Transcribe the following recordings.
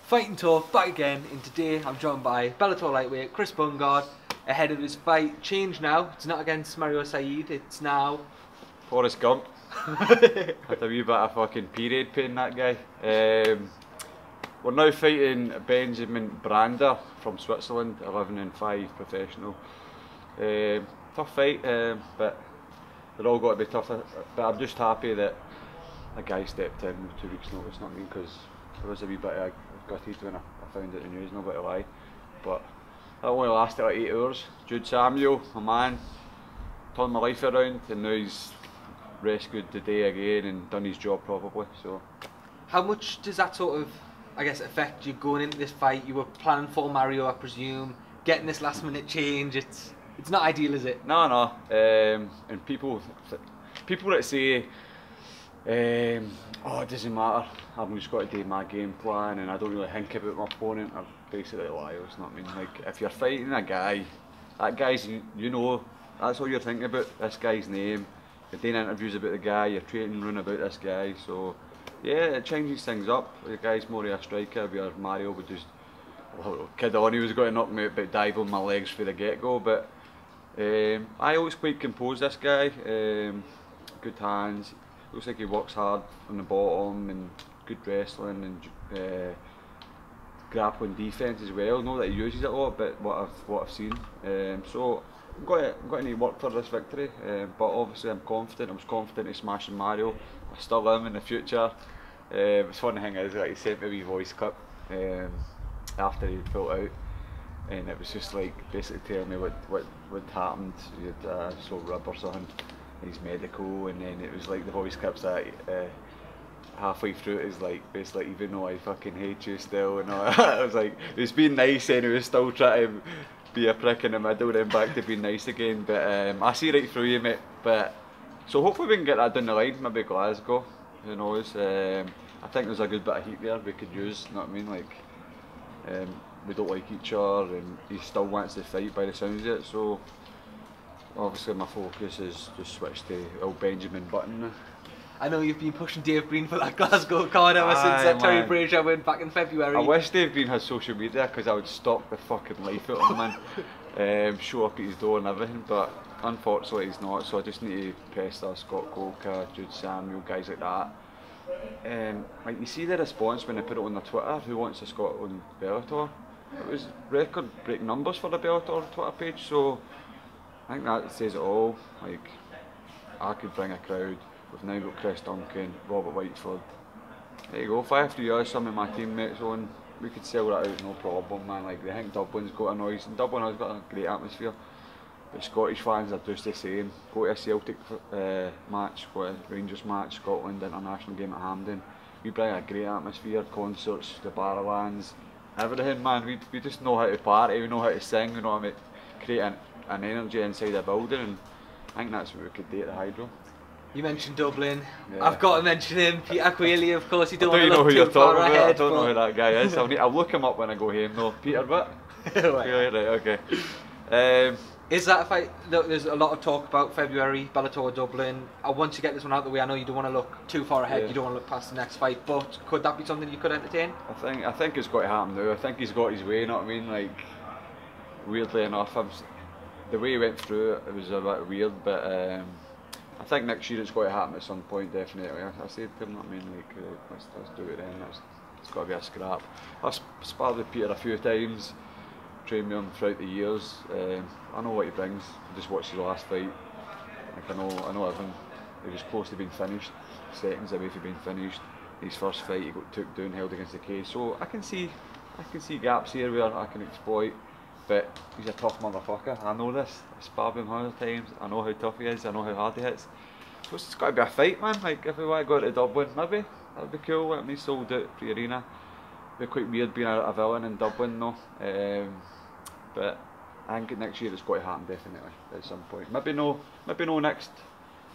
Fighting Talk back again, and today I'm joined by Bellator Lightweight Chris Bungard ahead of his fight. Change now, it's not against Mario Saeed, it's now Forrest Gump. Had a wee bit of fucking period pain, that guy. We're now fighting Benjamin Brander from Switzerland, 11-5 professional. Tough fight, but they're all got to be tough. But I'm just happy that a guy stepped in with 2 weeks' notice, not me, because there was a wee bit of gutted when I found out the news, no bit of lie. But that only lasted like 8 hours. Jude Samuel, my man, turned my life around, and now he's rescued the day again and done his job probably. So, how much does that sort of, I guess, affect you going into this fight? You were planning for Mario, I presume, getting this last minute change. It's not ideal, is it? No. And people that say, oh, it doesn't matter, I've just got to do my game plan and I don't really think about my opponent, are basically liars. Not I mean, like, if you're fighting a guy, that guy's, you know, that's all you're thinking about, this guy's name. You're doing interviews about the guy, you're trading round about this guy, so yeah, it changes things up. The guy's more of a striker, where Mario would just kid on, he was going to knock me out but dive on my legs for the get-go. But I always quite composed, this guy, good hands, looks like he works hard on the bottom, and good wrestling and grappling defence as well. Not that he uses it a lot, but what I've seen. So I'm going to work for this victory, but obviously I'm confident. I was confident in smashing Mario. I still am in the future. The funny thing is, like, he sent me a wee voice clip after he'd pulled out, and it was just like basically telling me what happened. He had a sore rib or something. He's medical, and then it was like the voice clips that halfway through it is like basically, even though I fucking hate you still, and all that. I was like, it was being nice and he was still trying to be a prick in the middle, then back to being nice again. But I see right through you, mate. But so hopefully we can get that down the line, maybe Glasgow, who knows. I think there's a good bit of heat there we could use, you know what I mean? Like, we don't like each other and he still wants to fight by the sounds of it, so obviously my focus is just switched to old Benjamin Button now. I know you've been pushing Dave Green for that Glasgow card ever since that Terry Brazier win back in February. I wish Dave Green had social media, because I would stalk the fucking life out of him, man. Show up at his door and everything, but unfortunately he's not, so I just need to pester Scott Coker, Jude Samuel, guys like that. Like, you see the response when they put it on their Twitter, who wants a Scotland Bellator? It was record break numbers for the Bellator Twitter page, so I think that says it all. Like, I could bring a crowd. We've now got Chris Duncan, Robert Whiteford. There you go, if I have to use some of my teammates on, we could sell that out, no problem, man. Like, they think Dublin's got a noise, and Dublin has got a great atmosphere. But Scottish fans are just the same. Go to a Celtic match, go to a Rangers match, Scotland international game at Hampden. We bring a great atmosphere, concerts, the Barrowlands, everything, man. We just know how to party, we know how to sing, we know how to create an energy inside a building, and I think that's what we could do at the Hydro. You mentioned Dublin. Yeah. I've got to mention him, Peter Queally, of course. You don't want to know look who you're too far talking about. ahead. I don't know who that guy is. I'll look him up when I go home though. Peter what? Right. Right, okay. Is that a fight? There's a lot of talk about February, Bellator Dublin. Once you get this one out of the way, I know you don't want to look too far ahead, you don't want to look past the next fight, but could that be something you could entertain? I think it's got to happen now. I think he's got his way, you know what I mean? Like, weirdly enough, the way he went through it, it was a bit weird, but I think next year it's got to happen at some point, definitely. I said to him, you know what I mean? Like, let's do it then. It's got to be a scrap. I've sparred with Peter a few times, trained with him throughout the years. I know what he brings. I just watched his last fight. Like, I know everything. He was close to being finished, seconds away from being finished. His first fight, he got took down, held against the cage. So I can see gaps here where I can exploit. But he's a tough motherfucker. I know this. I sparred with him 100 times. I know how tough he is. I know how hard he hits. So it's got to be a fight, man. Like, if we want to go to Dublin, maybe that'd be cool. Let me sold out for the arena. It'd be quite weird being a villain in Dublin, though. But I think next year it's got to happen, definitely, at some point. Maybe no next.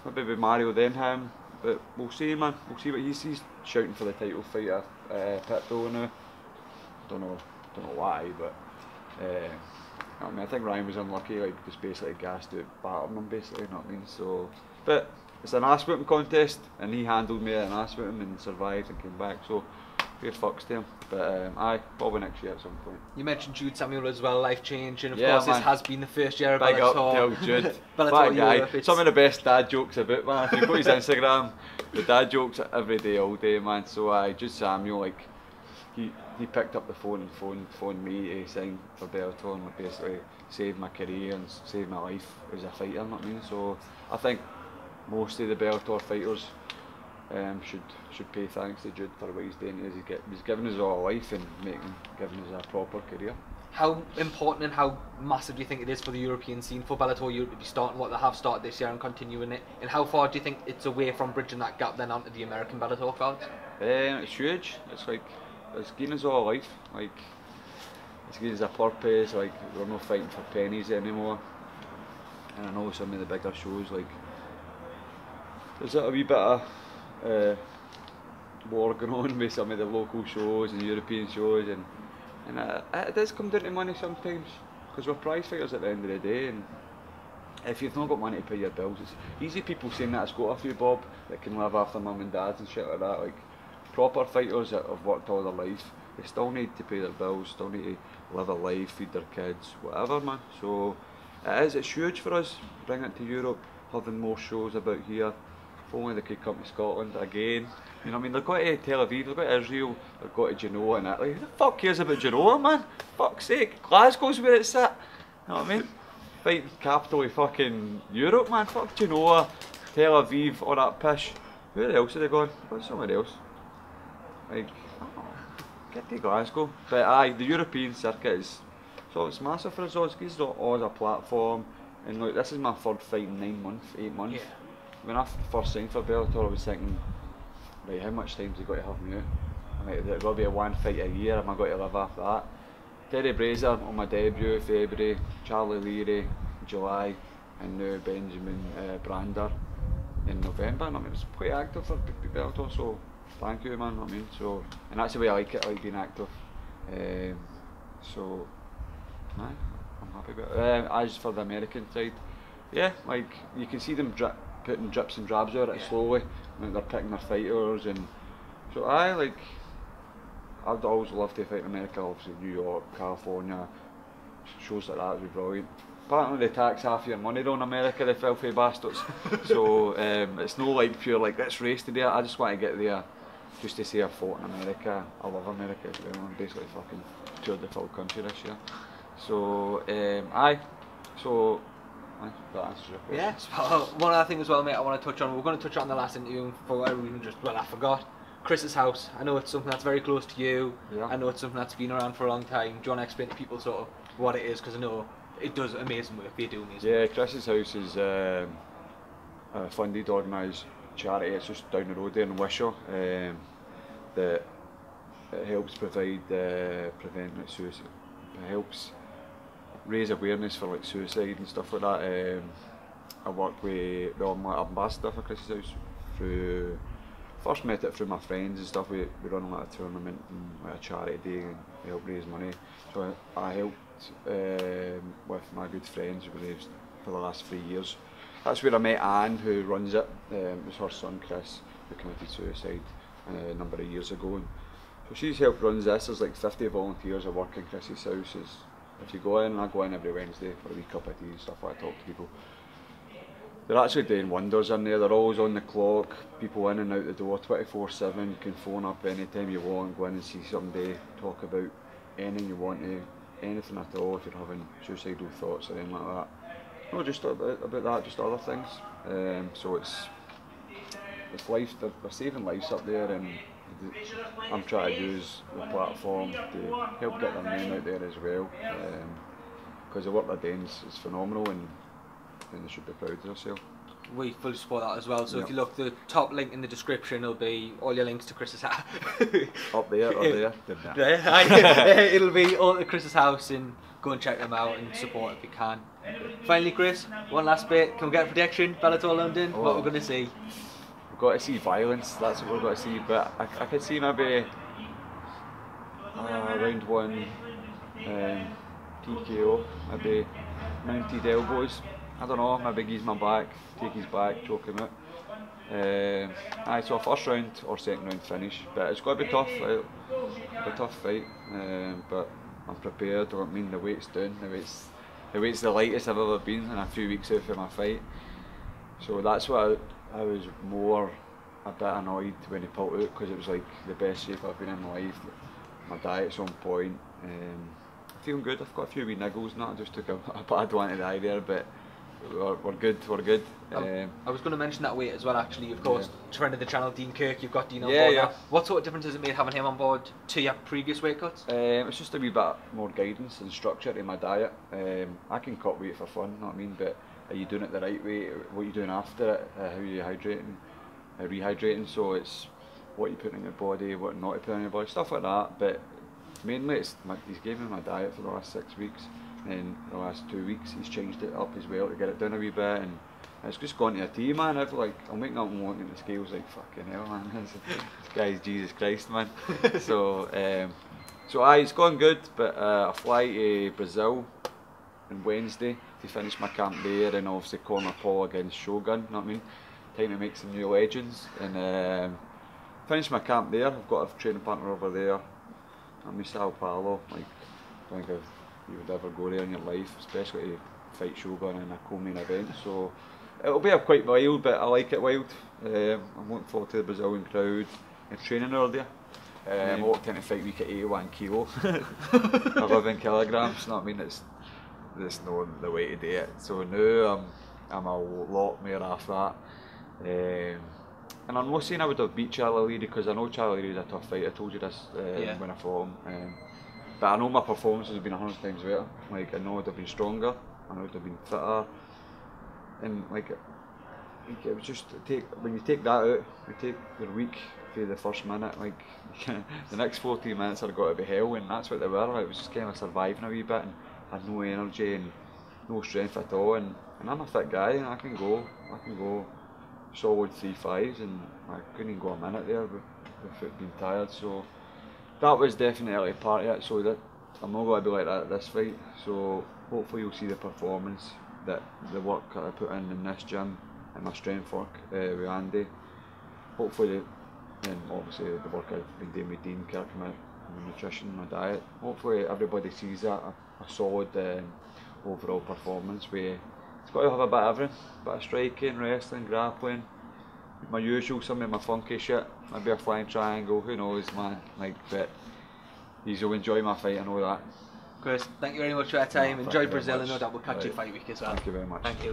Maybe with Mario then him. But we'll see, man. We'll see what he's shouting for the title fight at Pitbull now. Don't know why, but. I mean, I think Ryan was unlucky, like, just basically gassed out, battering him, basically, you know what I mean? So, but it's an ass whipping contest, and he handled me at an ass whipping and survived and came back. So Fair fucks to him. But aye, probably next year at some point. You mentioned Jude Samuel as well, life change, and of Yeah, course man. this has been the first year of Big up Bellator. to Jude. Bellator That guy. Europe. Some of the best dad jokes about, man. If you go to his Instagram, the dad jokes every day, all day, man. So Jude Samuel, like, he picked up the phone and phoned me to sign for Bellator and basically saved my career and saved my life as a fighter, you know what I mean? So I think most of the Bellator fighters should pay thanks to Jude for what he's doing. He's given us all a life and giving us a proper career. How important and how massive do you think it is for the European scene, for Bellator Europe to be starting what they have started this year and continuing it? And how far do you think it's away from bridging that gap then onto the American Bellator cards? It's huge. It's like, it's given us all a life. Like, it's given us a purpose. Like, we're not fighting for pennies anymore. And I know some of the bigger shows, like, there's a wee bit of war going on with some of the local shows and European shows, and it does come down to money sometimes, because we're prize fighters at the end of the day, and if you've not got money to pay your bills, it's easy people saying that it's got a few bob that can live after mum and dads and shit like that. Like, proper fighters that have worked all their life, they still need to pay their bills, still need to live a life, feed their kids, whatever, man. So it's huge for us, bringing it to Europe, having more shows about here. If only they could come to Scotland again. You know what I mean? They've got to Tel Aviv, they've got to Israel, they've got to Genoa and Italy. Who the fuck cares about Genoa, man? Fuck's sake, Glasgow's where it's at. You know what I mean? Fighting capital of fucking Europe, man. Fuck Genoa, Tel Aviv, all that pish. Where else are they going? Go somewhere else. Like, get to Glasgow. But aye, the European circuit is, so it's massive for us all. It gives us all a platform. And look, this is my third fight in 9 months, 8 months. Yeah. When I first signed for Bellator, I was thinking, right, how much time's he got to have now? Like, there's got to be a one fight a year, am I going to live after that? Terry Brazier on my debut, February, Charlie Leary, July, and now Benjamin Brander in November. And I mean, it's quite active for Bellator, so thank you, man. I mean, so, and that's the way I like it, I like being active. So, aye, I'm happy about it. As for the American side, yeah, like, you can see them putting drips and drabs out it slowly. Like, they're picking their fighters, and so like, I'd always love to fight in America, obviously New York, California, shows like that would be brilliant. Apparently they tax half your money on America, the filthy bastards. So it's no like pure like, let's race to there. I just want to get there just to say I fought in America. I love America as well. I'm basically fucking toured the full country this year. So aye, so that answers your question. Yes, well, one other thing as well, mate, I want to touch on. We're going to touch on the last interview for whatever reason, I forgot. Chris's house. I know it's something that's very close to you. Yeah. I know it's something that's been around for a long time. Do you want to explain to people sort of what it is? Because I know it does amazing work. They do amazing work. Yeah, Chris's house is a funded, organised charity. It's just down the road there in Wishaw. That it helps provide prevent like, suicide. It helps raise awareness for like suicide and stuff like that. I work with, well, I'm like ambassador for Chris's house through. First met it through my friends and stuff. We run like a tournament and like a charity day and we help raise money. So I helped with my good friends for the last 3 years. That's where I met Anne, who runs it. It was her son Chris who committed suicide a number of years ago. And so she's helped runs this. There's like 50 volunteers that work in Chris's house. If you go in, I go in every Wednesday for a wee cup of tea and stuff. I talk to people. They're actually doing wonders in there. They're always on the clock, people in and out the door 24/7. You can phone up anytime you want, go in and see somebody, talk about anything you want to, anything at all if you're having suicidal thoughts or anything like that. No, just about that, just other things. So it's life, they're saving lives up there, and I'm trying to use the platform to help get their name out there as well. Because the work they're doing is phenomenal, and they should be proud of themselves. We fully support that as well. So if you look, the top link in the description will be all your links to Chris's house. Up there. It'll be all at Chris's house, and go and check them out and support if you can. Finally, Chris, one last bit. Can we get a prediction? Bellator London, what we're going to see? We've got to see violence, that's what we've got to see. But I could see maybe round one TKO, maybe mounted elbows. I don't know, maybe he's my back, take his back, choke him out. Aye, so a first round or second round finish, but it's got to be tough. It'll be a tough fight, but I'm prepared. I mean, the weight's down. The weight's the lightest I've ever been in a few weeks out of my fight. So that's what I was more a bit annoyed when he pulled out, because it was like the best shape I've been in my life. My diet's on point. Feeling good. I've got a few wee niggles. Not just took a bad one to the eye there, but we're good. We're good. I was going to mention that weight as well. Actually, of course, friend of the channel, Dean Kirk. You've got Dean on board now. What sort of difference has it made having him on board to your previous weight cuts? It's just a wee bit more guidance and structure to my diet. I can cut weight for fun, you know what I mean? But are you doing it the right way? What are you doing after it? How are you hydrating? Rehydrating? So it's what you put in your body, what not to put in your body, stuff like that. But mainly, he's given me my diet for the last 6 weeks. And the last 2 weeks he's changed it up as well to get it down a wee bit, and it's just gone to a T, man. I'll make nothing looking at the scales like fucking hell, man. This guy's Jesus Christ, man. So aye, it's gone good, but I fly to Brazil on Wednesday to finish my camp there, and obviously corner Paul against Shogun, you know what I mean? Time to make some new legends, and finish my camp there. I've got a training partner over there. I'm in Sao Paulo. Like, I think you would ever go there in your life, especially to fight Shogun in a co-main event. So it'll be quite wild, but I like it wild. I'm looking forward to the Brazilian crowd. I'm training earlier. I walked into fight week at 81 kilo, 11 kilograms. You know what I mean? It's not the way to do it. So now I'm a lot more after that. And I'm not saying I would have beat Charlie Leary, because I know Charlie Leary is a tough fight. I told you this when I fought him. But I know my performances have been 100 times better. Like, I know I'd have been stronger, I know I'd have been fitter, and like it was just when you take that out, you take your week for the first minute, like the next 14 minutes are got to be hell, and that's what they were. It was just kind of surviving a wee bit, and I had no energy and no strength at all. And I'm a fit guy, and I can go solid 3-5s, and I couldn't go a minute there without being tired. So that was definitely part of it, so that I'm not going to be like that at this fight. So hopefully you'll see the performance, that the work that I put in this gym and my strength work with Andy. Hopefully, and obviously the work I've been doing with Dean Kirk, my nutrition, my diet. Hopefully everybody sees that, a solid overall performance where it's got to have a bit of everything, a bit of striking, wrestling, grappling, my usual, some of my funky shit, maybe a flying triangle, who knows, man. Like, but you'll enjoy my fight, I know that. Chris, thank you very much for your time. Enjoy Brazil, and no doubt we'll catch you fight week as well. Thank you very much. Thank you.